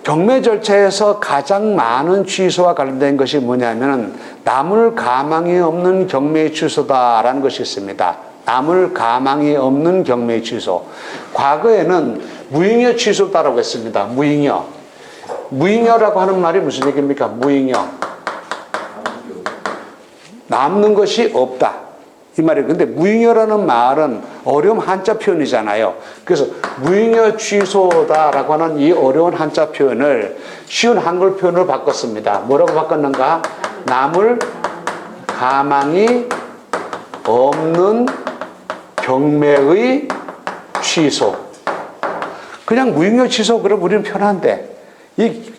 경매 절차에서 가장 많은 취소와 관련된 것이 뭐냐면 남을 가망이 없는 경매 취소다라는 것이 있습니다. 남을 가망이 없는 경매 취소. 과거에는 무잉여 취소다라고 했습니다. 무잉여. 무잉여라고 하는 말이 무슨 얘기입니까? 무잉여. 남는 것이 없다. 이 말이에요. 근데 무잉여라는 말은 어려운 한자 표현이잖아요. 그래서 무잉여 취소다라고 하는 이 어려운 한자 표현을 쉬운 한글 표현으로 바꿨습니다. 뭐라고 바꿨는가? 남을 가망이 없는 경매의 취소. 그냥 무잉여 취소, 그럼 우리는 편한데, 이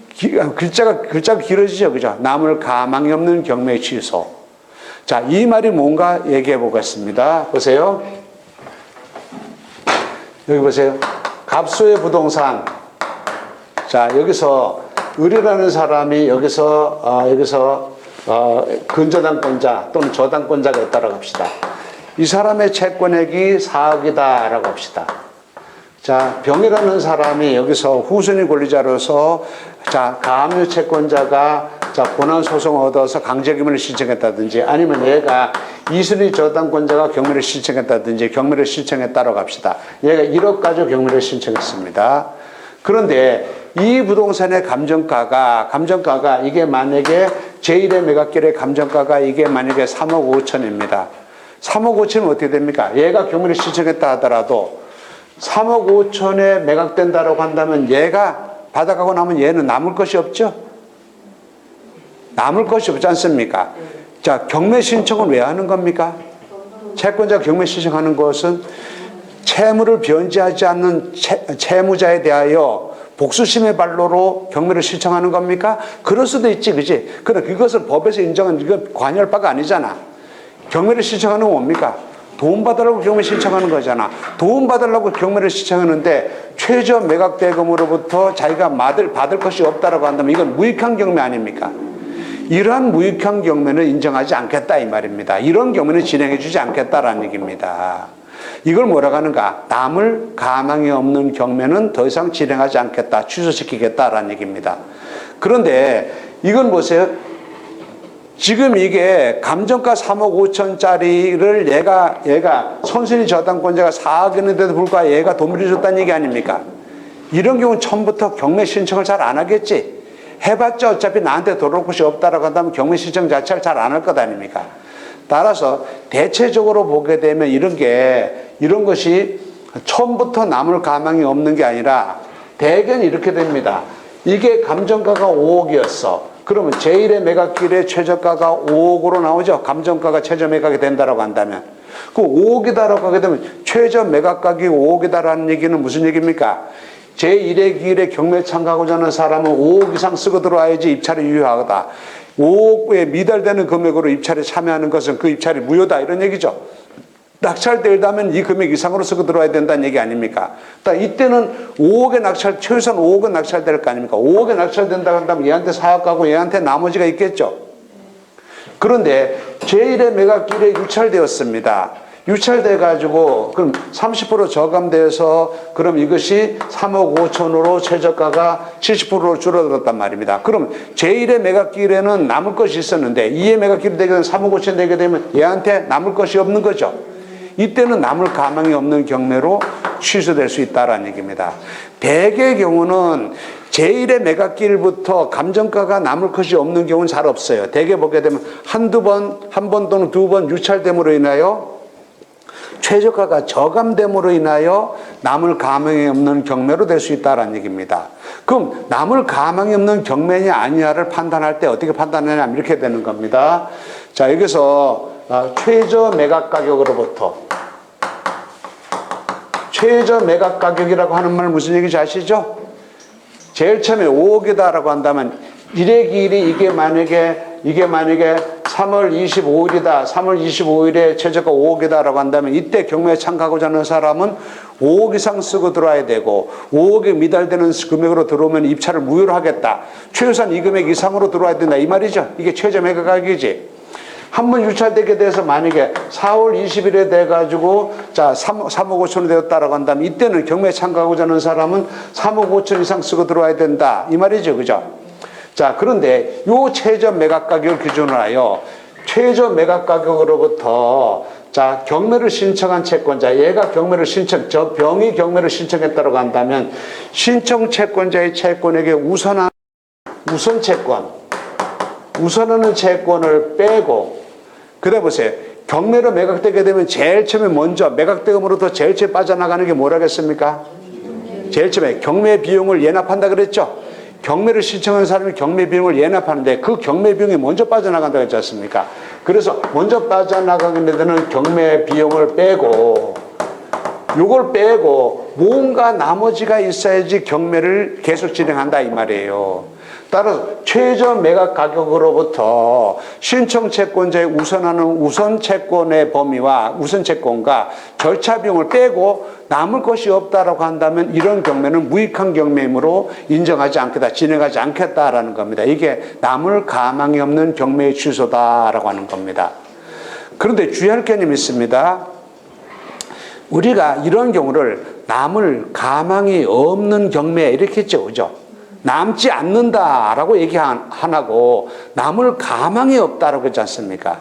글자가 길어지죠. 그죠? 남을 가망이 없는 경매의 취소. 자, 이 말이 뭔가 얘기해 보겠습니다. 보세요. 여기 보세요. 갑소의 부동산. 자, 여기서 을이라는 사람이 여기서 근저당권자 또는 저당권자가 있다고 합시다. 이 사람의 채권액이 4억이다라고 합시다. 자, 병이라는 사람이 여기서 후순위 권리자로서 자, 가압류 채권자가 자, 본안소송을 얻어서 강제경매를 신청했다든지 아니면 얘가 2순위 저당권자가 경매를 신청했다든지 경매를 신청했다고 합시다. 얘가 1억 가지고 경매를 신청했습니다. 그런데 이 부동산의 감정가가 이게 만약에 제1의 매각결의 감정가가 이게 만약에 3억 5천입니다. 3억 5천이면 어떻게 됩니까? 얘가 경매를 신청했다 하더라도 3억 5천에 매각된다라고 한다면 얘가 받아가고 나면 얘는 남을 것이 없죠? 남을 것이 없지 않습니까? 자, 경매 신청은 왜 하는 겁니까? 채권자가 경매 신청하는 것은 채무를 변제하지 않는 채무자에 대하여 복수심의 발로로 경매를 신청하는 겁니까? 그럴 수도 있지, 그지? 그런데 그것을 법에서 인정한 이건 관여할 바가 아니잖아. 경매를 신청하는 건 뭡니까? 돈 받으려고 경매 신청하는 거잖아. 돈 받으려고 경매를 신청하는데 최저 매각 대금으로부터 자기가 받을 것이 없다라고 한다면 이건 무익한 경매 아닙니까? 이러한 무익한 경매는 인정하지 않겠다 이 말입니다. 이런 경매는 진행해 주지 않겠다라는 얘기입니다. 이걸 뭐라고 하는가? 남을 가망이 없는 경매는 더 이상 진행하지 않겠다. 취소시키겠다라는 얘기입니다. 그런데 이건 보세요. 지금 이게 감정가 3억 5천짜리를 얘가 선순위 저당권자가 4억이었는데도 불구하고 얘가 돈 빌려줬다는 얘기 아닙니까? 이런 경우는 처음부터 경매 신청을 잘 안 하겠지. 해봤자 어차피 나한테 돌아올 것이 없다라고 한다면 경매 신청 자체를 잘 안 할 것 아닙니까? 따라서 대체적으로 보게 되면 이런 것이 처음부터 남을 가망이 없는 게 아니라 대개는 이렇게 됩니다. 이게 감정가가 5억이었어. 그러면 제1의 매각길의 최저가가 5억으로 나오죠. 감정가가 최저 매각이 된다라고 한다면. 그 5억이다라고 하게 되면 최저 매각가격이 5억이다라는 얘기는 무슨 얘기입니까? 제1의 길에 경매 참가하고자 하는 사람은 5억 이상 쓰고 들어와야지 입찰이 유효하다. 5억에 미달되는 금액으로 입찰에 참여하는 것은 그 입찰이 무효다. 이런 얘기죠. 낙찰되려면 이 금액 이상으로 쓰고 들어와야 된다는 얘기 아닙니까? 그러니까 이때는 5억의 낙찰, 최소한 5억은 낙찰될 거 아닙니까? 5억에 낙찰된다고 한다면 얘한테 4억 가고 얘한테 나머지가 있겠죠. 그런데 제1의 매각길에 유찰되었습니다. 유찰돼가지고 그럼 30% 저감돼서 그럼 이것이 3억 5천으로 최저가가 70%로 줄어들었단 말입니다. 그럼 제1의 매각길에는 남을 것이 있었는데 2의 매각길이 되게 되면 3억 5천 되게 되면 얘한테 남을 것이 없는 거죠. 이때는 남을 가망이 없는 경매로 취소될 수 있다는 얘기입니다. 대개의 경우는 제1의 매각길부터 감정가가 남을 것이 없는 경우는 잘 없어요. 대개 보게 되면 한 번 또는 두 번 유찰됨으로 인하여 최저가가 저감됨으로 인하여 남을 가망이 없는 경매로 될 수 있다는 얘기입니다. 그럼 남을 가망이 없는 경매냐 아니냐를 판단할 때 어떻게 판단하냐면 이렇게 되는 겁니다. 자, 여기서 최저 매각 가격으로부터 최저 매각 가격이라고 하는 말 무슨 얘기인지 아시죠? 제일 처음에 5억이다라고 한다면 1의 길이 이게 만약에 3월 25일이다. 3월 25일에 최저가 5억이다라고 한다면 이때 경매에 참가하고자 하는 사람은 5억 이상 쓰고 들어와야 되고 5억에 미달되는 금액으로 들어오면 입찰을 무효로 하겠다. 최소한 이 금액 이상으로 들어와야 된다. 이 말이죠. 이게 최저 매각 가격이지. 한 번 유찰되게 돼서 만약에 4월 20일에 돼가지고 자 3억 5천이 되었다라고 한다면 이때는 경매에 참가하고자 하는 사람은 3억 5천 이상 쓰고 들어와야 된다 이 말이죠, 그죠? 자, 그런데 요 최저 매각 가격을 기준으로 하여 최저 매각 가격으로부터 자 경매를 신청한 채권자, 얘가 경매를 저 병이 경매를 신청했다고 한다면 신청 채권자의 채권에게 우선 채권, 우선하는 채권을 빼고, 그래 보세요. 경매로 매각되게 되면 제일 처음에 먼저 매각대금으로부터 제일 처음에 빠져나가는 게 뭐라겠습니까? 제일 처음에 경매 비용을 예납한다 그랬죠? 경매를 신청하는 사람이 경매 비용을 예납하는데 그 경매 비용이 먼저 빠져나간다고 했지 않습니까? 그래서 먼저 빠져나가게 되는 경매 비용을 빼고, 요걸 빼고 뭔가 나머지가 있어야지 경매를 계속 진행한다 이 말이에요. 따라서 최저 매각 가격으로부터 신청 채권자의 우선하는 우선 채권의 범위와 우선 채권과 절차 비용을 빼고 남을 것이 없다라고 한다면 이런 경매는 무익한 경매이므로 인정하지 않겠다, 진행하지 않겠다라는 겁니다. 이게 남을 가망이 없는 경매의 취소다라고 하는 겁니다. 그런데 주의할 개념이 있습니다. 우리가 이런 경우를 남을 가망이 없는 경매 이렇게 했죠, 그죠? 남지 않는다라고 얘기 안 하고 남을 가망이 없다라고 했지 않습니까?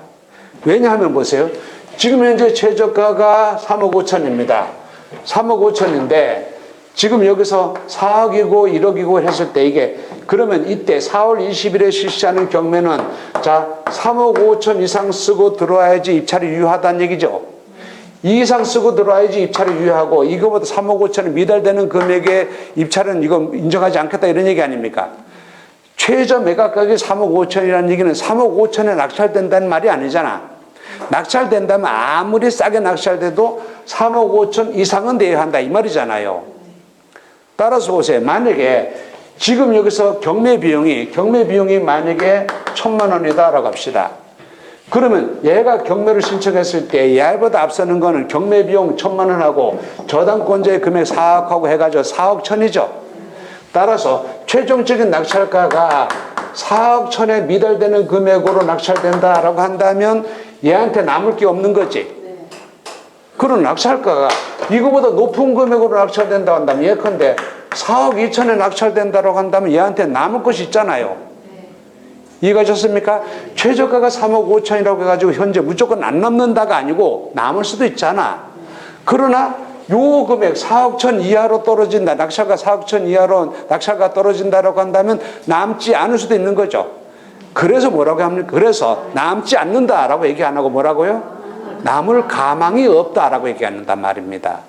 왜냐하면 보세요. 지금 현재 최저가가 3억 5천입니다. 3억 5천인데 지금 여기서 4억이고 1억이고 했을 때 이게 그러면 이때 4월 20일에 실시하는 경매는 자 3억 5천 이상 쓰고 들어와야지 입찰이 유효하다는 얘기죠. 이 이상 쓰고 들어와야지 입찰이 유효하고 이거보다 3억 5천이 미달되는 금액의 입찰은 이거 인정하지 않겠다 이런 얘기 아닙니까? 최저 매각 가격이 3억 5천이라는 얘기는 3억 5천에 낙찰된다는 말이 아니잖아. 낙찰된다면 아무리 싸게 낙찰돼도 3억 5천 이상은 내야 한다 이 말이잖아요. 따라서 보세요. 만약에 지금 여기서 경매 비용이 만약에 1,000만 원이다라고 합시다. 그러면 얘가 경매를 신청했을 때 얘보다 앞서는 거는 경매 비용 1,000만 원하고 저당권자의 금액 4억하고 해가지고 4억 천이죠. 따라서 최종적인 낙찰가가 4억 천에 미달되는 금액으로 낙찰된다라고 한다면 얘한테 남을 게 없는 거지. 그런 낙찰가가 이거보다 높은 금액으로 낙찰된다고 한다면 예컨대 4억 2천에 낙찰된다고 한다면 얘한테 남을 것이 있잖아요. 이해가셨습니까? 최저가가 3억 5천이라고 해가지고 현재 무조건 안 남는다가 아니고 남을 수도 있잖아. 그러나 요 금액 4억 천 이하로 떨어진다. 낙찰가 4억 천 이하로 낙찰가 떨어진다라고 한다면 남지 않을 수도 있는 거죠. 그래서 뭐라고 합니까? 그래서 남지 않는다라고 얘기 안 하고 뭐라고요? 남을 가망이 없다라고 얘기한단 말입니다.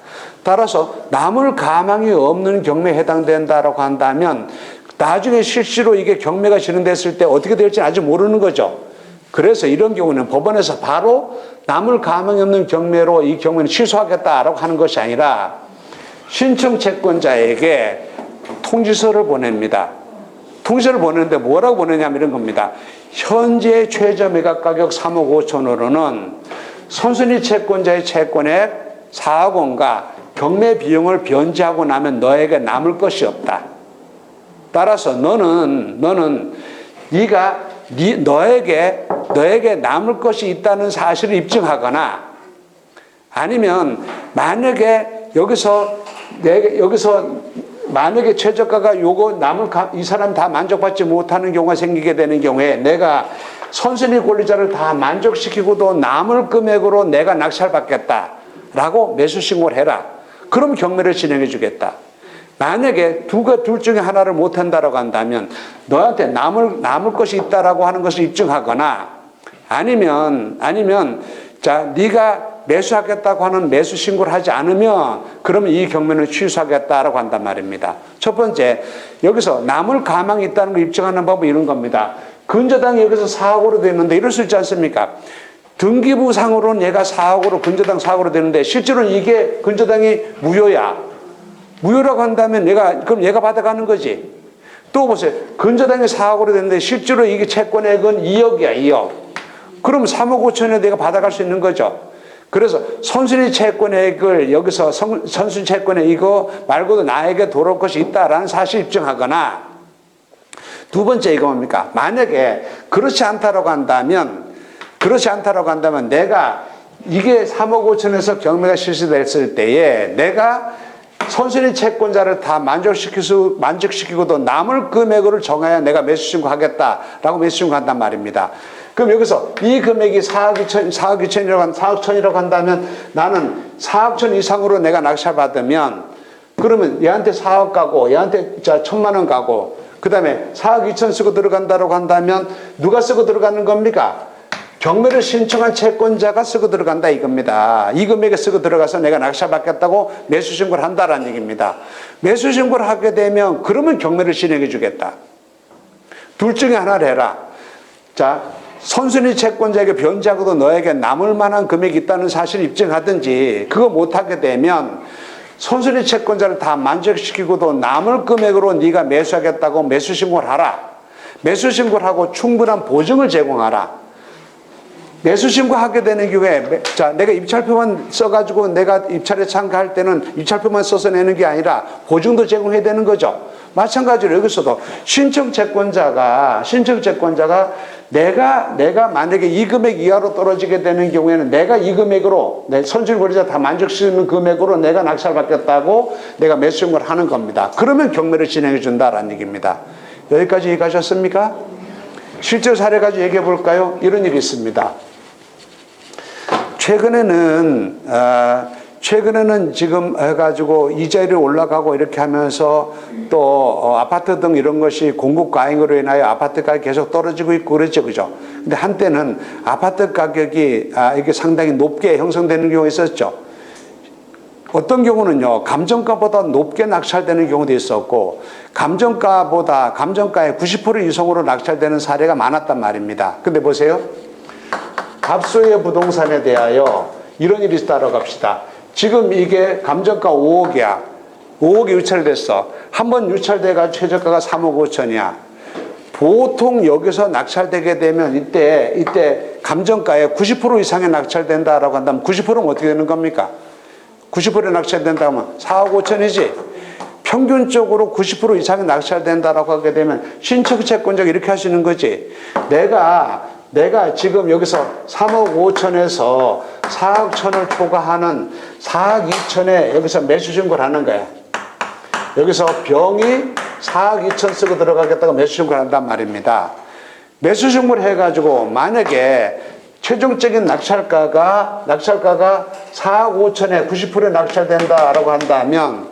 따라서 남을 가망이 없는 경매에 해당된다라고 한다면 나중에 실제로 이게 경매가 진행됐을 때 어떻게 될지 아직 모르는 거죠. 그래서 이런 경우는 법원에서 바로 남을 가망이 없는 경매로 이 경매는 취소하겠다라고 하는 것이 아니라 신청 채권자에게 통지서를 보냅니다. 통지서를 보내는데 뭐라고 보내냐면 이런 겁니다. 현재 최저 매각 가격 3억 5천으로는 선순위 채권자의 채권액 4억 원과 경매 비용을 변제하고 나면 너에게 남을 것이 없다. 따라서 너는 너에게 남을 것이 있다는 사실을 입증하거나 아니면 만약에 여기서 만약에 최저가가 요거 이 사람 다 만족받지 못하는 경우가 생기게 되는 경우에 내가 선순위 권리자를 다 만족시키고도 남을 금액으로 내가 낙찰받겠다라고 매수 신고를 해라. 그럼 경매를 진행해 주겠다. 만약에 둘 중에 하나를 못한다라고 한다면 너한테 남을 것이 있다라고 하는 것을 입증하거나 아니면 자 네가 매수하겠다고 하는 매수 신고를 하지 않으면 그러면 이 경매는 취소하겠다라고 한단 말입니다. 첫 번째, 여기서 남을 가망이 있다는 걸 입증하는 방법은 이런 겁니다. 근저당이 여기서 4억으로 되는데 이럴 수 있지 않습니까? 등기부상으로는 얘가 4억으로 근저당 4억으로 되는데 실제로는 이게 근저당이 무효야. 무효라고 한다면 그럼 얘가 받아가는 거지. 또 보세요. 근저당이 4억으로 되는데 실제로 이게 채권액은 2억이야, 2억. 그럼 3억 5천에 내가 받아갈 수 있는 거죠. 그래서 선순위 채권액을 여기서 선순위 채권액 이거 말고도 나에게 돌아올 것이 있다라는 사실 입증하거나 두 번째 이거 뭡니까? 만약에 그렇지 않다라고 한다면 그렇지 않다라고 한다면 내가 이게 3억 5천에서 경매가 실시됐을 때에 내가 선순위 채권자를 다 만족시키고도 남을 금액을 정해야 내가 매수 신고하겠다라고 매수 신고한단 말입니다. 그럼 여기서 이 금액이 4억 2천이라고 한다면 나는 4억 천 이상으로 내가 낙찰 받으면 그러면 얘한테 4억 가고 얘한테 1,000만 원 가고 그 다음에 4억 2천 쓰고 들어간다고 한다면 누가 쓰고 들어가는 겁니까? 경매를 신청한 채권자가 쓰고 들어간다 이겁니다. 이 금액에 쓰고 들어가서 내가 낙찰 받겠다고 매수 신고를 한다라는 얘기입니다. 매수 신고를 하게 되면 그러면 경매를 진행해 주겠다. 둘 중에 하나를 해라. 자, 선순위 채권자에게 변제하고도 너에게 남을 만한 금액이 있다는 사실을 입증하든지 그거 못하게 되면 선순위 채권자를 다 만족시키고도 남을 금액으로 네가 매수하겠다고 매수 신고를 하라. 매수 신고를 하고 충분한 보증을 제공하라. 매수 신고하게 되는 경우에 자, 내가 입찰표만 써가지고 내가 입찰에 참가할 때는 입찰표만 써서 내는 게 아니라 보증도 제공해야 되는 거죠. 마찬가지로 여기서도 신청 채권자가 내가 만약에 이 금액 이하로 떨어지게 되는 경우에는 내가 이 금액으로 내 선순위 권리자 다 만족시키는 금액으로 내가 낙찰 받겠다고 내가 매수 신고를 하는 겁니다. 그러면 경매를 진행해 준다라는 얘기입니다. 여기까지 이해가셨습니까? 실제 사례 가지고 얘기해 볼까요? 이런 일이 있습니다. 최근에는 지금 해가지고 이자율이 올라가고 이렇게 하면서 또 아파트 등 이런 것이 공급 과잉으로 인하여 아파트 가격이 계속 떨어지고 있고 그랬죠, 그죠? 근데 한때는 아파트 가격이 이게 상당히 높게 형성되는 경우가 있었죠. 어떤 경우는요, 감정가보다 높게 낙찰되는 경우도 있었고, 감정가의 90% 이상으로 낙찰되는 사례가 많았단 말입니다. 근데 보세요. 압수의 부동산에 대하여 이런 일이 있다고 합시다. 지금 이게 감정가 5억이야. 5억이 유찰됐어. 한번 유찰돼가지고 최저가가 3억 5천이야. 보통 여기서 낙찰되게 되면 이때 감정가의 90% 이상의 낙찰된다라고 한다면 90%는 어떻게 되는 겁니까? 90% 낙찰된다 하면 4억 5천이지. 평균적으로 90% 이상이 낙찰된다라고 하게 되면 신청 채권자가 이렇게 하시는 거지. 내가 지금 여기서 3억 5천에서 4억 천을 초과하는 4억 2천에 여기서 매수 신고를 하는 거야. 여기서 병이 4억 2천 쓰고 들어가겠다고 매수 신고를 한단 말입니다. 매수 신고를 해가지고 만약에 최종적인 낙찰가가 4억 5천에 90% 낙찰된다라고 한다면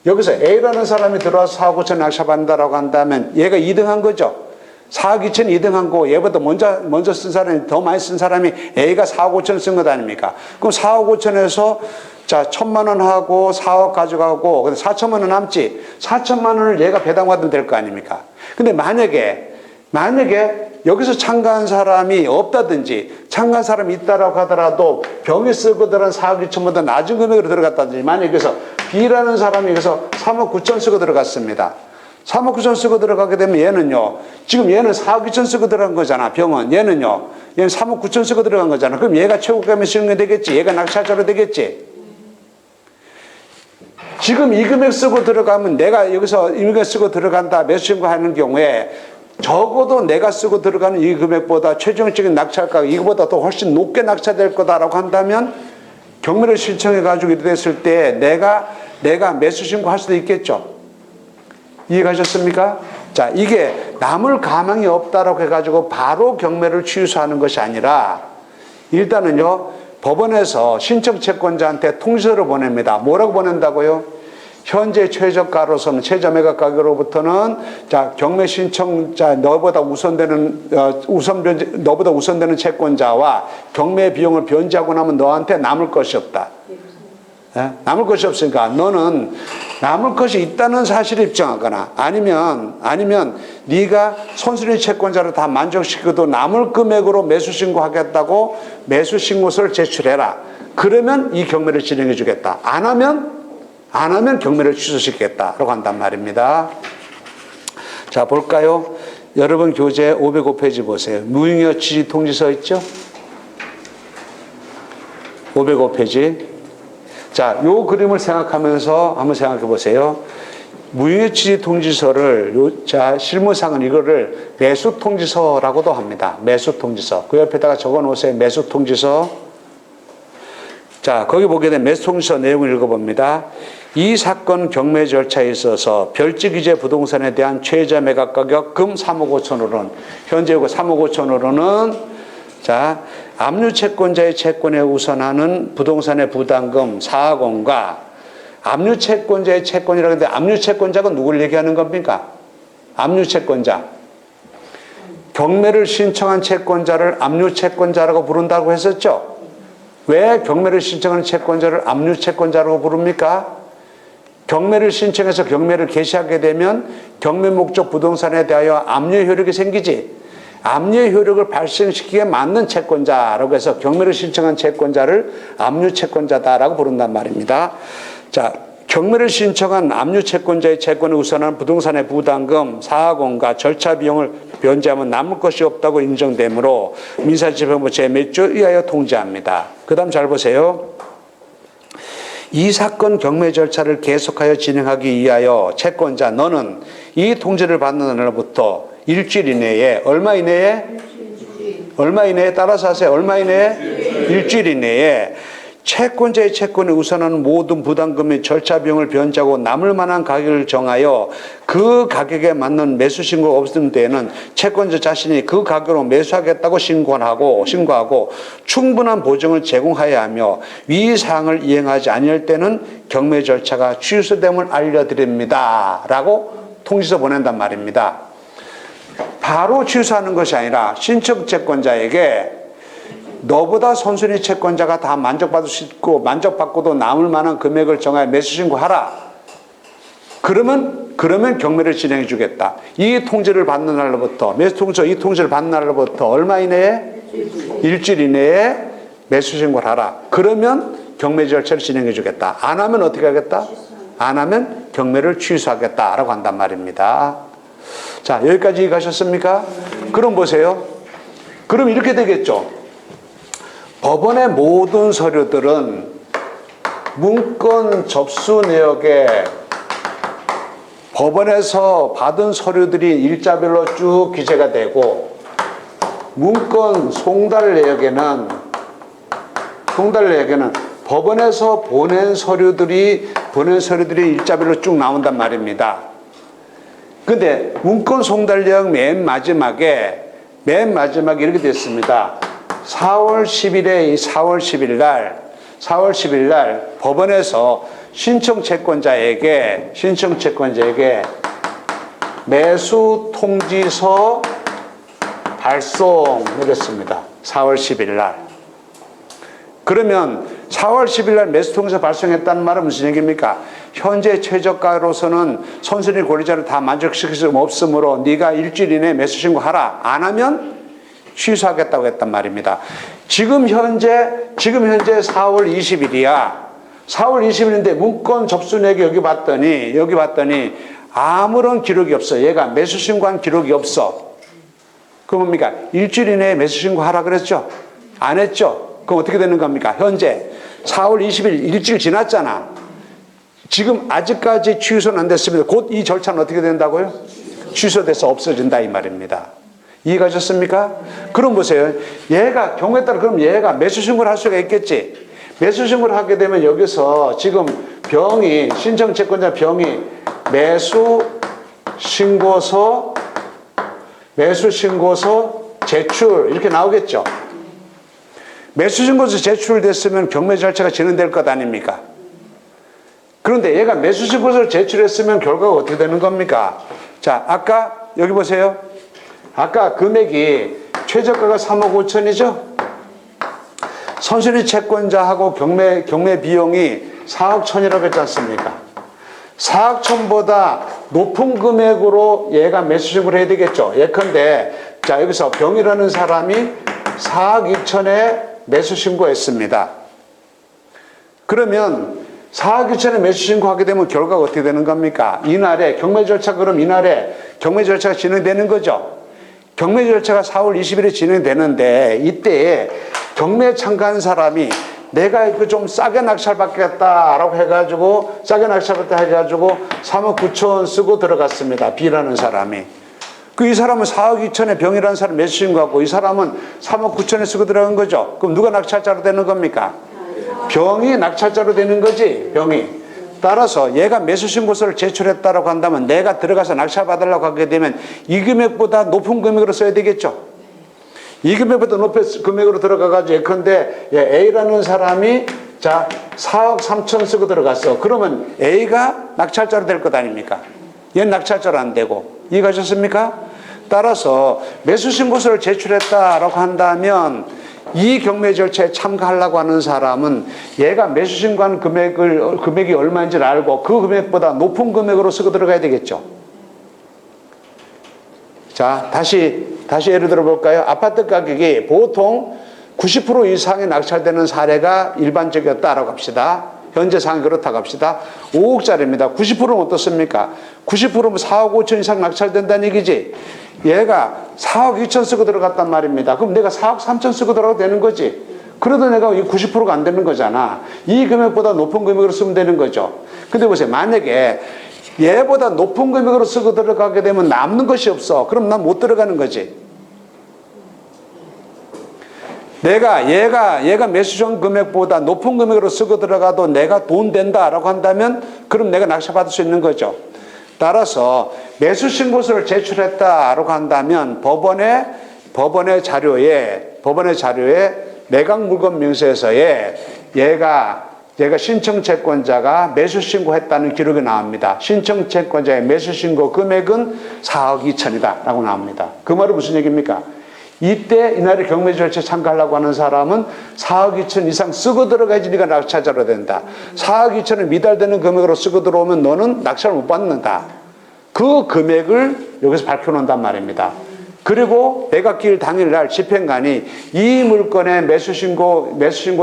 여기서 A라는 사람이 들어와서 4억 5천 낙찰받는다라고 한다면 얘가 2등한 거죠. 4억 2천 2등한 거 얘보다 먼저 쓴 사람이 더 많이 쓴 사람이 A가 4억 5천 쓴 것 아닙니까? 그럼 4억 5천에서 자 1,000만 원 하고 4억 가져가고 근데 4천만 원 남지. 4천만 원을 얘가 배당받으면 될 거 아닙니까? 근데 만약에 여기서 참가한 사람이 없다든지 참가한 사람이 있다라고 하더라도 병이 쓰고 들어간 4억 2천보다 낮은 금액으로 들어갔다든지 만약에 여기서 B라는 사람이 여기서 3억 9천 쓰고 들어갔습니다. 3억 9천 쓰고 들어가게 되면 얘는요, 지금 얘는 4억 2천 쓰고 들어간 거잖아, 병은. 얘는 3억 9천 쓰고 들어간 거잖아. 그럼 얘가 최고가면 실행이 되겠지. 얘가 낙찰자로 되겠지. 지금 이 금액 쓰고 들어가면 내가 여기서 이 금액 쓰고 들어간다, 매수 신고하는 경우에 적어도 내가 쓰고 들어가는 이 금액보다 최종적인 낙찰가가 이거보다 더 훨씬 높게 낙찰될 거다라고 한다면 경매를 신청해가지고 이렇게 됐을 때 내가 매수 신고할 수도 있겠죠. 이해가셨습니까? 자, 이게 남을 가망이 없다라고 해가지고 바로 경매를 취소하는 것이 아니라 일단은요, 법원에서 신청 채권자한테 통지서를 보냅니다. 뭐라고 보낸다고요? 현재 최저가로서는 최저 매각 가격으로부터는 자, 경매 신청자 너보다 우선되는 채권자와 경매 비용을 변제하고 나면 너한테 남을 것이 없다. 예? 남을 것이 없으니까 너는 남을 것이 있다는 사실을 입증하거나 아니면 네가 선순위 채권자를 다 만족시키고도 남을 금액으로 매수 신고하겠다고 매수 신고서를 제출해라. 그러면 이 경매를 진행해 주겠다. 안 하면 경매를 취소시키겠다라고 한단 말입니다. 자, 볼까요? 여러분 교재 505페이지 보세요. 무효 취지 통지서 있죠? 505페이지. 자, 요 그림을 생각하면서 한번 생각해 보세요. 무효취지 통지서를 자 실무상은 이거를 매수 통지서라고도 합니다. 매수 통지서. 그 옆에다가 적어 놓으세요. 매수 통지서. 자, 거기 보게 되면 매수 통지서 내용을 읽어봅니다. 이 사건 경매 절차에 있어서 별지기재 부동산에 대한 최저 매각 가격 금 3억 5천으로는 현재 3억 5천으로는 자 압류 채권자의 채권에 우선하는 부동산의 부담금 4억 원과 압류 채권자의 채권이라고 하는데 압류 채권자가 누구를 얘기하는 겁니까? 압류 채권자. 경매를 신청한 채권자를 압류 채권자라고 부른다고 했었죠? 왜 경매를 신청하는 채권자를 압류 채권자라고 부릅니까? 경매를 신청해서 경매를 개시하게 되면 경매 목적 부동산에 대하여 압류 효력이 생기지. 압류 효력을 발생시키게 맞는 채권자라고 해서 경매를 신청한 채권자를 압류 채권자다라고 부른단 말입니다. 자, 경매를 신청한 압류 채권자의 채권을 우선한 부동산의 부담금 4억 원과 절차 비용을 변제하면 남을 것이 없다고 인정되므로 민사집행부 제4조에 의하여 통지합니다. 그 다음 잘 보세요. 이 사건 경매 절차를 계속하여 진행하기 위하여 채권자 너는 이 통지를 받는 날로부터 일주일 이내에 얼마 이내에? 얼마 이내에? 따라서 하세요. 얼마 이내에? 일주일 이내에 채권자의 채권에 우선하는 모든 부담금의 절차 비용을 변제하고 남을 만한 가격을 정하여 그 가격에 맞는 매수 신고가 없을 때에는 채권자 자신이 그 가격으로 매수하겠다고 신고하고 충분한 보증을 제공하여야 하며 위 사항을 이행하지 아니할 때는 경매 절차가 취소됨을 알려드립니다. 라고 통지서 보낸단 말입니다. 바로 취소하는 것이 아니라 신청 채권자에게 너보다 선순위 채권자가 다 만족받을 수 있고 만족받고도 남을 만한 금액을 정하여 매수 신고하라. 그러면 경매를 진행해 주겠다. 이 통지를 받는 날로부터 매수 통지서 이 통지를 받는 날로부터 얼마 이내에? 일주일 이내에 매수 신고를 하라. 그러면 경매 절차를 진행해 주겠다. 안 하면 어떻게 하겠다? 안 하면 경매를 취소하겠다라고 한단 말입니다. 자, 여기까지 가셨습니까? 그럼 보세요. 그럼 이렇게 되겠죠. 법원의 모든 서류들은 문건 접수 내역에 법원에서 받은 서류들이 일자별로 쭉 기재가 되고 문건 송달 내역에는 법원에서 보낸 서류들이 일자별로 쭉 나온단 말입니다. 근데 문건 송달 내역 맨 마지막에 이렇게 됐습니다. 4월 10일 날 법원에서 신청 채권자에게 매수 통지서 발송 이랬습니다. 4월 10일 날. 그러면 4월 10일 날 매수 통지서 발송했다는 말은 무슨 얘기입니까? 현재 최저가로서는 선순위 권리자를 다 만족시킬 수 없으므로 네가 일주일 이내에 매수 신고하라. 안 하면 취소하겠다고 했단 말입니다. 지금 현재 4월 20일이야. 4월 20일인데 문건 접수 내역이 여기 봤더니 아무런 기록이 없어. 얘가 매수 신고한 기록이 없어. 그럼 뭡니까? 일주일 이내에 매수 신고하라 그랬죠? 안 했죠? 그럼 어떻게 되는 겁니까? 현재 4월 20일 일주일 지났잖아. 지금 아직까지 취소는 안 됐습니다. 곧 이 절차는 어떻게 된다고요? 취소돼서 없어진다 이 말입니다. 이해가셨습니까? 그럼 보세요. 얘가 경우에 따라 그럼 얘가 매수 신고를 할 수가 있겠지. 매수 신고를 하게 되면 여기서 지금 신청 채권자 병이 매수 신고서 제출 이렇게 나오겠죠. 매수 신고서 제출됐으면 경매 절차가 진행될 것 아닙니까? 그런데 얘가 매수 신고서를 제출했으면 결과가 어떻게 되는 겁니까? 자, 아까 여기 보세요. 아까 금액이 최저가가 3억 5천이죠? 선순위 채권자하고 경매 비용이 4억 1천이라고 했지 않습니까? 4억 1천보다 높은 금액으로 얘가 매수 신고를 해야 되겠죠? 예컨대, 자, 여기서 병이라는 사람이 4억 2천에 매수 신고했습니다. 그러면 4억 2천에 매수 신고하게 되면 결과가 어떻게 되는 겁니까? 이날에 경매 절차가 진행되는 거죠? 경매 절차가 4월 20일에 진행되는데 이때 경매에 참가한 사람이 내가 그 좀 싸게 낙찰받겠다라고 해가지고, 싸게 낙찰받겠다 해가지고 3억 9천 쓰고 들어갔습니다. B라는 사람이. 그 이 사람은 4억 2천에 병이라는 사람 매수신 것 같고, 이 사람은 3억 9천에 쓰고 들어간 거죠. 그럼 누가 낙찰자로 되는 겁니까? 병이 낙찰자로 되는 거지, 병이. 따라서 얘가 매수신고서를 제출했다라고 한다면 내가 들어가서 낙찰받으려고 하게 되면 이 금액보다 높은 금액으로 써야 되겠죠. 이 금액보다 높은 금액으로 들어가가지고 예컨대 A라는 사람이 자 4억 3천 쓰고 들어갔어. 그러면 A가 낙찰자로 될 것 아닙니까? 얘는 낙찰자로 안 되고. 이해가셨습니까? 따라서 매수신고서를 제출했다라고 한다면 이 경매 절차에 참가하려고 하는 사람은 얘가 매수신고한 금액이 얼마인지를 알고 그 금액보다 높은 금액으로 쓰고 들어가야 되겠죠. 자, 다시 예를 들어 볼까요? 아파트 가격이 보통 90% 이상이 낙찰되는 사례가 일반적이었다라고 합시다. 현재 상황이 그렇다고 합시다. 5억짜리입니다. 90%는 어떻습니까? 90%면 4억 5천 이상 낙찰된다는 얘기지. 얘가 4억 2천 쓰고 들어갔단 말입니다. 그럼 내가 4억 3천 쓰고 들어가도 되는 거지. 그래도 내가 이 90%가 안 되는 거잖아. 이 금액보다 높은 금액으로 쓰면 되는 거죠. 근데 보세요. 만약에 얘보다 높은 금액으로 쓰고 들어가게 되면 남는 것이 없어. 그럼 난 못 들어가는 거지. 얘가 매수전 금액보다 높은 금액으로 쓰고 들어가도 내가 돈 된다라고 한다면 그럼 내가 낙찰받을 수 있는 거죠. 따라서 매수신고서를 제출했다라고 한다면 법원의 자료에 매각물건명세서에 얘가 신청채권자가 매수신고했다는 기록이 나옵니다. 신청채권자의 매수신고 금액은 4억 2천이다 라고 나옵니다. 그 말은 무슨 얘기입니까? 이때 이날의 경매 절차에 참가하려고 하는 사람은 4억 2천 이상 쓰고 들어가야지 네가 낙찰자로 된다. 4억 2천을 미달되는 금액으로 쓰고 들어오면 너는 낙찰을 못 받는다. 그 금액을 여기서 밝혀놓는단 말입니다. 그리고 매각기일 당일날 집행관이 이 물건에 매수신고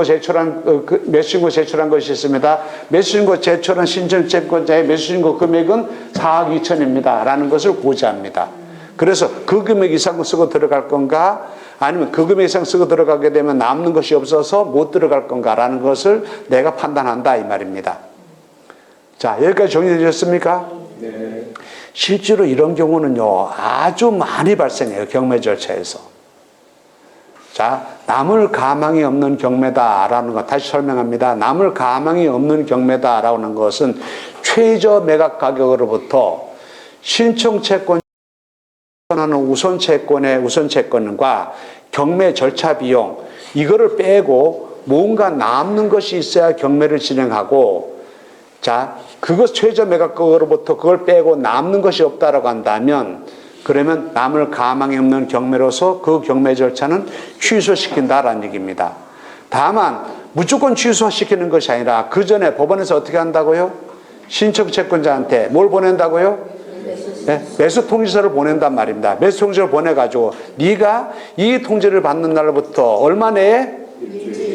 제출한 것이 있습니다. 매수신고 제출한 신청채권자의 매수신고 금액은 4억 2천입니다. 라는 것을 고지합니다. 그래서 그 금액 이상 쓰고 들어갈 건가 아니면 그 금액 이상 쓰고 들어가게 되면 남는 것이 없어서 못 들어갈 건가 라는 것을 내가 판단한다 이 말입니다. 자, 여기까지 정리되셨습니까? 네. 실제로 이런 경우는요 아주 많이 발생해요. 경매 절차에서. 자, 남을 가망이 없는 경매다라는 것 다시 설명합니다. 남을 가망이 없는 경매다라는 것은 최저 매각 가격으로부터 신청채권 하는 우선채권과 경매 절차 비용 이거를 빼고 뭔가 남는 것이 있어야 경매를 진행하고 자 그것 최저 매각가격으로부터 그걸 빼고 남는 것이 없다라고 한다면 그러면 남을 가망이 없는 경매로서 그 경매 절차는 취소시킨다라는 얘기입니다. 다만 무조건 취소시키는 것이 아니라 그 전에 법원에서 어떻게 한다고요? 신청채권자한테 뭘 보낸다고요? 네, 매수 통지서를 보낸단 말입니다. 매수 통지서를 보내가지고 네가 이 통지를 받는 날부터 얼마 내에?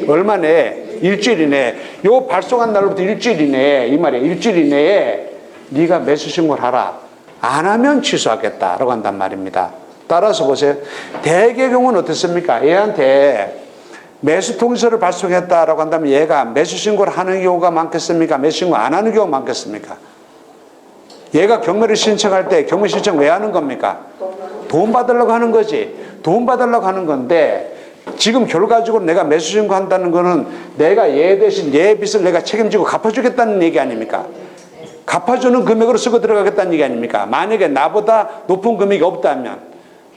얼마 내에? 일주일 이내에. 요 발송한 날부터 일주일 이내에 이 말이에요. 일주일 이내에 네가 매수 신고를 하라. 안 하면 취소하겠다라고 한단 말입니다. 따라서 보세요. 대개 경우는 어떻습니까? 얘한테 매수 통지서를 발송했다라고 한다면 얘가 매수 신고를 하는 경우가 많겠습니까? 매수 신고 안 하는 경우가 많겠습니까? 얘가 경매를 신청할 때 경매 신청 왜 하는 겁니까? 돈 받으려고 하는 거지. 돈 받으려고 하는 건데 지금 결과적으로 내가 매수 신고한다는 거는 내가 얘 대신 얘 빚을 내가 책임지고 갚아주겠다는 얘기 아닙니까? 갚아주는 금액으로 쓰고 들어가겠다는 얘기 아닙니까? 만약에 나보다 높은 금액이 없다면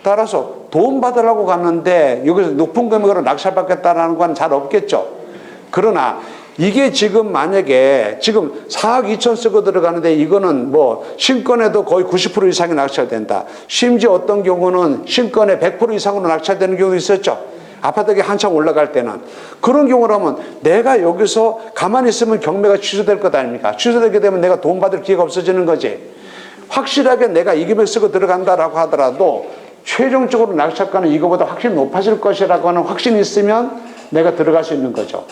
따라서 돈 받으려고 갔는데 여기서 높은 금액으로 낙찰받겠다는 건 잘 없겠죠. 그러나 이게 지금 만약에 지금 4억 2천 쓰고 들어가는데 이거는 뭐 신건에도 거의 90% 이상이 낙찰된다. 심지어 어떤 경우는 신건에 100% 이상으로 낙찰되는 경우도 있었죠. 아파트가 한창 올라갈 때는. 그런 경우라면 내가 여기서 가만히 있으면 경매가 취소될 것 아닙니까? 취소되게 되면 내가 돈 받을 기회가 없어지는 거지. 확실하게 내가 이 금액 쓰고 들어간다라고 하더라도 최종적으로 낙찰가는 이거보다 확실히 높아질 것이라고 하는 확신이 있으면 내가 들어갈 수 있는 거죠.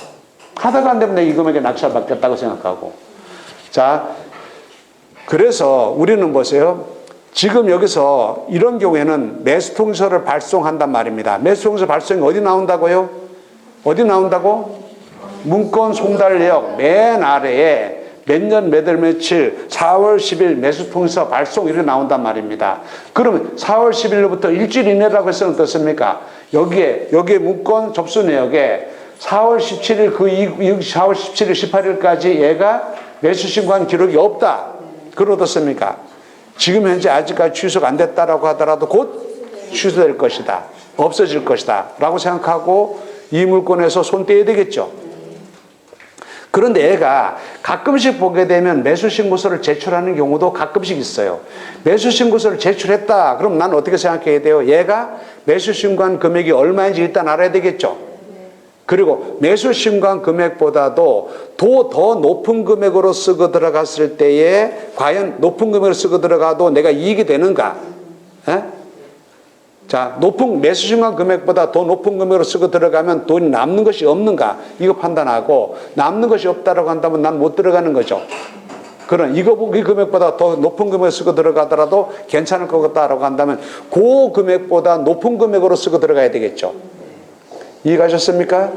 하다가 안 되면 내가 이 금액에 낙찰받겠다고 생각하고. 자, 그래서 우리는 보세요. 지금 여기서 이런 경우에는 매수통지서를 발송한단 말입니다. 매수통지서 발송이 어디 나온다고요? 어디 나온다고? 문건 송달내역 맨 아래에 몇 년 몇 월 며칠 4월 10일 매수통지서 발송 이렇게 나온단 말입니다. 그러면 4월 10일로부터 일주일 이내라고 해서는 어떻습니까? 여기에 문건 접수 내역에 4월 17일 4월 17일 18일까지 얘가 매수 신고한 기록이 없다. 그럼 어떻습니까? 지금 현재 아직까지 취소가 안 됐다라고 하더라도 곧 취소될 것이다. 없어질 것이다. 라고 생각하고 이 물건에서 손 떼야 되겠죠. 그런데 얘가 가끔씩 보게 되면 매수신고서를 제출하는 경우도 가끔씩 있어요. 매수신고서를 제출했다. 그럼 난 어떻게 생각해야 돼요? 얘가 매수신고한 금액이 얼마인지 일단 알아야 되겠죠. 그리고 매수신고한 금액보다도 더 높은 금액으로 쓰고 들어갔을 때에 과연 높은 금액으로 쓰고 들어가도 내가 이익이 되는가? 에? 자, 매수신고한 금액보다 더 높은 금액으로 쓰고 들어가면 돈이 남는 것이 없는가? 이거 판단하고 남는 것이 없다라고 한다면 난 못 들어가는 거죠. 이 금액보다 더 높은 금액을 쓰고 들어가더라도 괜찮을 것 같다라고 한다면 그 금액보다 높은 금액으로 쓰고 들어가야 되겠죠. 이해가셨습니까?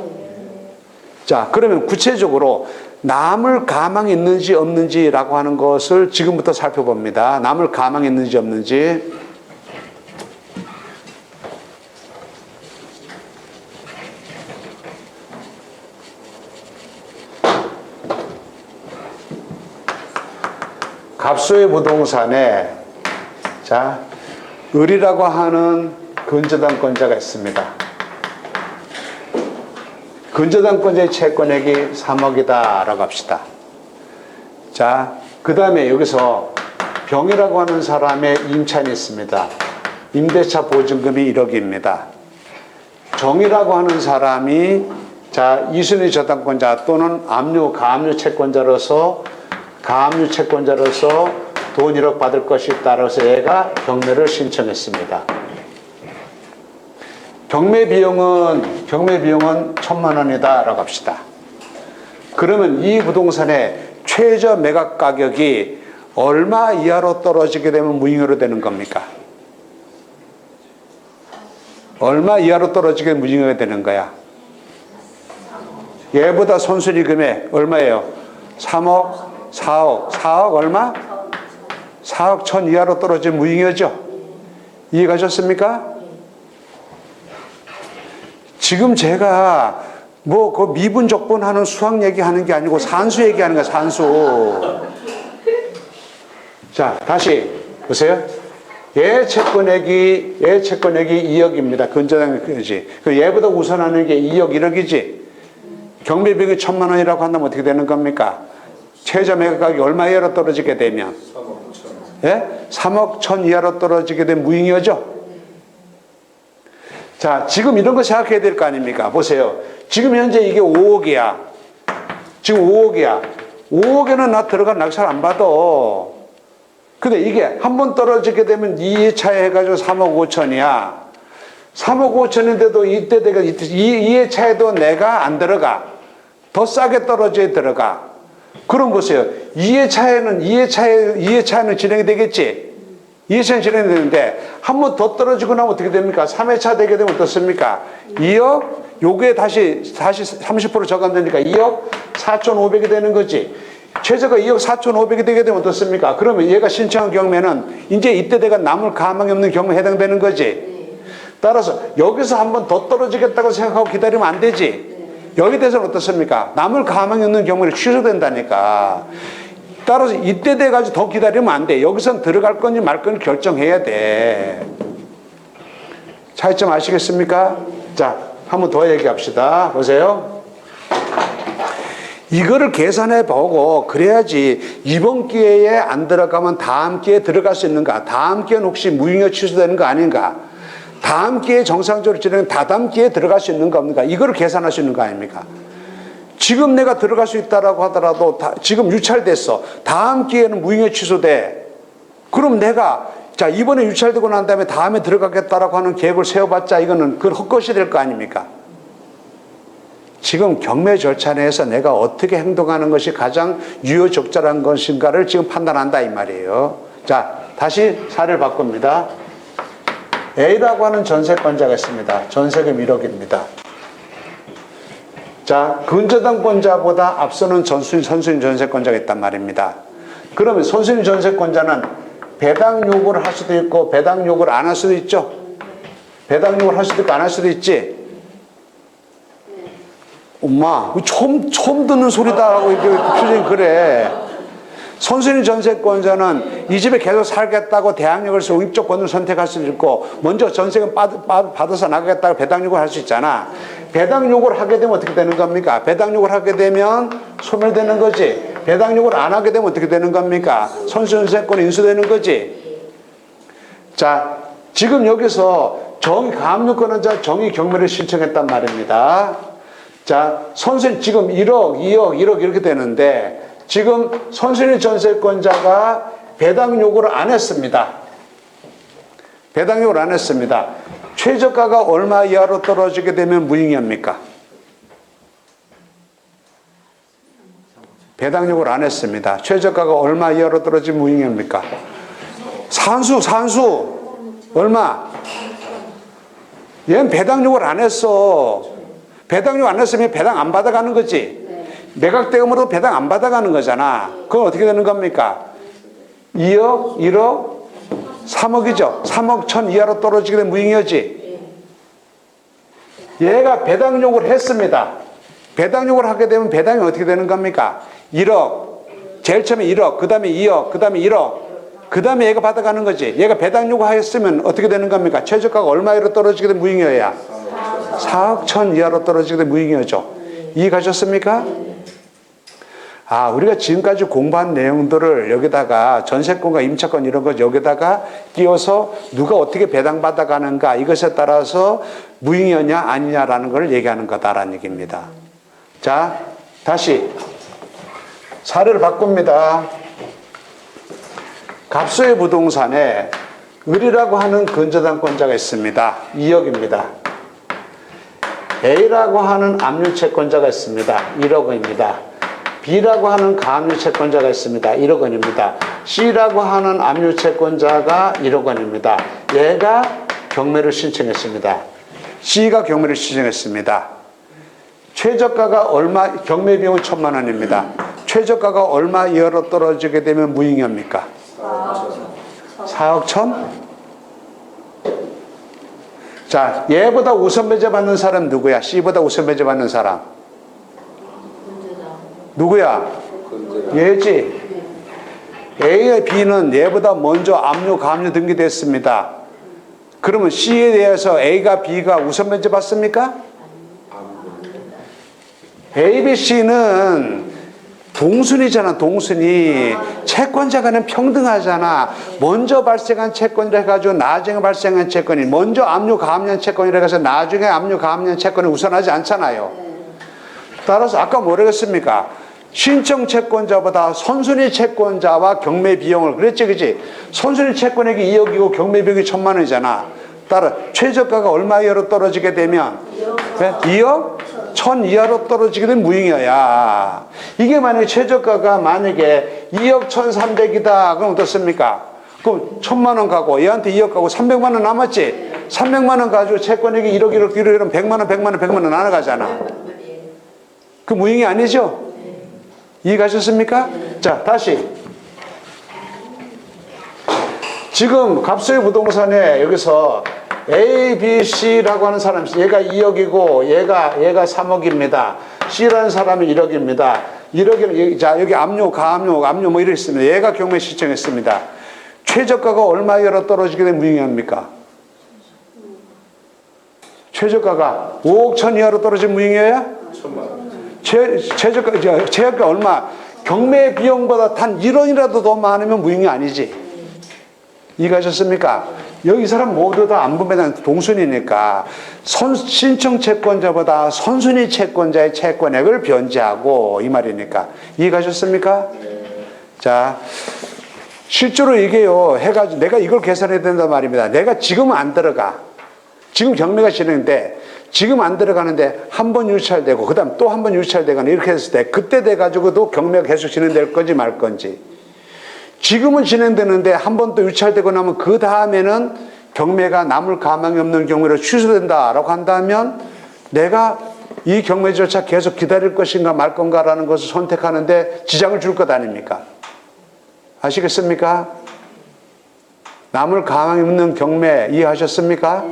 자, 그러면 구체적으로 남을 가망이 있는지 없는지라고 하는 것을 지금부터 살펴봅니다. 남을 가망이 있는지 없는지. 갑소의 부동산에 자, 을이라고 하는 근저당권자가 있습니다. 근저당권자의 채권액이 3억이다 라고 합시다. 자, 그 다음에 여기서 병이라고 하는 사람의 임차인이 있습니다. 임대차 보증금이 1억입니다. 정이라고 하는 사람이 자, 이순위 저당권자 또는 가압류 채권자로서 돈 1억 받을 것이 있다고 해서 얘가 경매를 신청했습니다. 경매 비용은 1,000만 원이다 라고 합시다. 그러면 이 부동산의 최저 매각 가격이 얼마 이하로 떨어지게 되면 무잉여로 되는 겁니까? 얼마 이하로 떨어지게 무잉여가 되는 거야? 얘보다 손실이 금액 얼마예요? 3억, 4억 얼마? 4억 1천 이하로 떨어지면 무잉여죠? 이해가셨습니까? 지금 제가 그 미분적분 하는 수학 얘기하는 게 아니고 산수 얘기하는 거야, 산수. 자, 다시 보세요. 얘 채권액이 2억입니다. 근저당이지. 얘보다 우선하는 게 2억, 1억이지. 경매 비용이 1,000만 원이라고 한다면 어떻게 되는 겁니까? 최저 매각 가격이 얼마 이하로 떨어지게 되면? 3억 1천. 예? 3억 1천 이하로 떨어지게 되면 무잉여죠? 자, 지금 이런 거 생각해야 될 거 아닙니까? 보세요. 지금 현재 이게 5억이야. 지금 5억이야. 5억에는 나 들어간 낙찰 안 받아. 근데 이게 한 번 떨어지게 되면 2회차에 해가지고 3억 5천이야. 3억 5천인데도 이때 내가 2회차에도 내가 안 들어가. 더 싸게 떨어져야 들어가. 그럼 보세요. 2회차에는 진행이 되겠지? 2회차는 진행이 되는데 한 번 더 떨어지고 나면 어떻게 됩니까? 3회차 되게 되면 어떻습니까? 2억, 요게 다시 30% 저감되니까 2억 4,500이 되는 거지. 최저가 2억 4,500이 되게 되면 어떻습니까? 그러면 얘가 신청한 경매는 이제 이때 내가 남을 가망이 없는 경우에 해당되는 거지. 따라서 여기서 한 번 더 떨어지겠다고 생각하고 기다리면 안 되지. 여기 대해서는 어떻습니까? 남을 가망이 없는 경우에 취소된다니까. 따라서 이때 돼가지고 더 기다리면 안 돼. 여기선 들어갈 건지 말 건지 결정해야 돼. 차이점 아시겠습니까? 자, 한 번 더 얘기합시다. 보세요. 이거를 계산해 보고 그래야지 이번 기회에 안 들어가면 다음 기회에 들어갈 수 있는가? 다음 기회는 혹시 무효 취소되는 거 아닌가? 다음 기회에 정상적으로 진행은 다다음 기회에 들어갈 수 있는 겁니까? 이거를 계산할 수 있는 거 아닙니까? 지금 내가 들어갈 수 있다라고 하더라도 지금 유찰됐어. 다음 기회에는 무효 취소돼. 그럼 내가 자 이번에 유찰되고 난 다음에 다음에 들어가겠다라고 하는 계획을 세워봤자 이거는 그건 헛것이 될 거 아닙니까? 지금 경매 절차 내에서 내가 어떻게 행동하는 것이 가장 유효적절한 것인가를 지금 판단한다 이 말이에요. 자, 다시 사례를 바꿉니다. A라고 하는 전세권자가 있습니다. 전세금 1억입니다. 자, 근저당권자보다 앞서는 선순위 전세권자가 있단 말입니다. 그러면 선순위 전세권자는 배당 요구를 할 수도 있고 배당 요구를 안 할 수도 있죠. 배당 요구를 할 수도 있고 안 할 수도 있지. 엄마, 처음 듣는 소리다 하고 이렇게 표정이 그래. 선순위 전세권자는 이 집에 계속 살겠다고 대항력을 옹입적 권을 선택할 수도 있고 먼저 전세금 받아서 나가겠다고 배당 요구를 할 수 있잖아. 배당 요구를 하게 되면 어떻게 되는 겁니까? 배당 요구를 하게 되면 소멸되는 거지. 배당 요구를 안 하게 되면 어떻게 되는 겁니까? 선순위 전세권이 인수되는 거지. 자, 지금 여기서 가압류권자 정의 경매를 신청했단 말입니다. 자, 선순위 지금 1억, 2억, 1억 이렇게 되는데 지금 선순위 전세권자가 배당 요구를 안 했습니다. 배당 요구를 안 했습니다. 최저가가 얼마 이하로 떨어지게 되면 무익입니까? 배당 요구를 안 했습니다. 최저가가 얼마 이하로 떨어지면 무익입니까? 산수 얼마? 얘는 배당 요구를 안 했어. 배당 요구 안 했으면 배당 안 받아가는 거지. 매각대금으로 배당 안 받아가는 거잖아. 그건 어떻게 되는 겁니까? 2억, 1억, 3억이죠. 3억 1천 이하로 떨어지게 되면 무익이지. 얘가 배당 요구를 했습니다. 배당 요구를 하게 되면 배당이 어떻게 되는 겁니까? 1억, 제일 처음에 1억, 그 다음에 2억, 그 다음에 1억, 그 다음에 얘가 받아가는 거지. 얘가 배당 요구하였으면 어떻게 되는 겁니까? 최저가가 얼마 이하로 떨어지게 되면 무익이어야 4억 1천 이하로 떨어지게 되면 무익이어죠. 이해가셨습니까? 우리가 지금까지 공부한 내용들을 여기다가 전세권과 임차권 이런 거 여기다가 끼워서 누가 어떻게 배당받아 가는가 이것에 따라서 무익이냐 아니냐라는 걸 얘기하는 거다라는 얘기입니다. 자, 다시 사례를 바꿉니다. 갑소의 부동산에 을이라고 하는 근저당권자가 있습니다. 2억입니다. A라고 하는 압류채권자가 있습니다. 1억 원입니다. B라고 하는 가압류채권자가 있습니다. 1억 원입니다. C라고 하는 압류채권자가 1억 원입니다. 얘가 경매를 신청했습니다. C가 경매를 신청했습니다. 최저가가 얼마, 경매 비용은 1,000만 원입니다. 최저가가 얼마 이하로 떨어지게 되면 무익입니까? 4억 1천? 자, 얘보다 우선 배제 받는 사람 누구야? C보다 우선 배제 받는 사람. 누구야? 얘지. A와 B는 얘보다 먼저 압류, 가압류 등기됐습니다. 그러면 C에 대해서 A가 B가 우선 배제 받습니까? A, B, C는 동순이잖아, 동순이. 채권자 간은 평등하잖아. 먼저 발생한 채권이라 해가지고 나중에 발생한 채권이 먼저 압류, 가압류한 채권이라 해서 나중에 압류, 가압류한 채권이 우선하지 않잖아요. 따라서 아까 뭐라고 했습니까? 신청 채권자보다 선순위 채권자와 경매 비용을 그랬지, 그지? 선순위 채권액이 2억이고 경매 비용이 1,000만 원이잖아. 따라 최저가가 얼마 이하로 떨어지게 되면 2억 1천 이하로 떨어지게 되면 무익이야. 이게 만약에 최저가가 만약에 2억 1,300이다. 그럼 어떻습니까? 그럼 1,000만 원 가고 얘한테 2억 가고 300만 원 남았지? 300만 원 가지고 채권액이 1억 1억 100만 원 100만 원 100만 원 나눠가잖아. 그 무익이 아니죠? 이해가셨습니까? 자, 다시. 지금 갑소의 부동산에 여기서 A, B, C라고 하는 사람이 있어요. 얘가 2억이고 얘가 3억입니다. C라는 사람이 1억입니다. 1억이면 자, 여기 압류, 가압류 뭐 이렇게 있습니다. 얘가 경매 신청했습니다. 최저가가 얼마 이하로 떨어지게 되면 무익입니까? 최저가가 5억 1천 이하로 떨어지면 무익이에요? 최저가 얼마? 경매 비용보다 단 1원이라도 더 많으면 무익이 아니지. 이해가셨습니까? 여기 이 사람 모두 다 안분배당 동순이니까 신청 채권자보다 선순위 채권자의 채권액을 변제하고 이 말이니까. 이해가셨습니까? 자, 실제로 이게요 해가지고 내가 이걸 계산해야 된단 말입니다. 내가 지금은 안 들어가. 지금 경매가 진행돼. 지금 안 들어가는데 한 번 유찰되고 그 다음 또 한 번 유찰되거나 이렇게 했을 때 그때 돼가지고도 경매가 계속 진행될 건지 말 건지. 지금은 진행되는데 한 번 또 유찰되고 나면 그 다음에는 경매가 남을 가망이 없는 경우로 취소된다라고 한다면 내가 이 경매 절차 계속 기다릴 것인가 말 건가라는 것을 선택하는데 지장을 줄 것 아닙니까? 아시겠습니까? 남을 강요하는 경매 이해하셨습니까?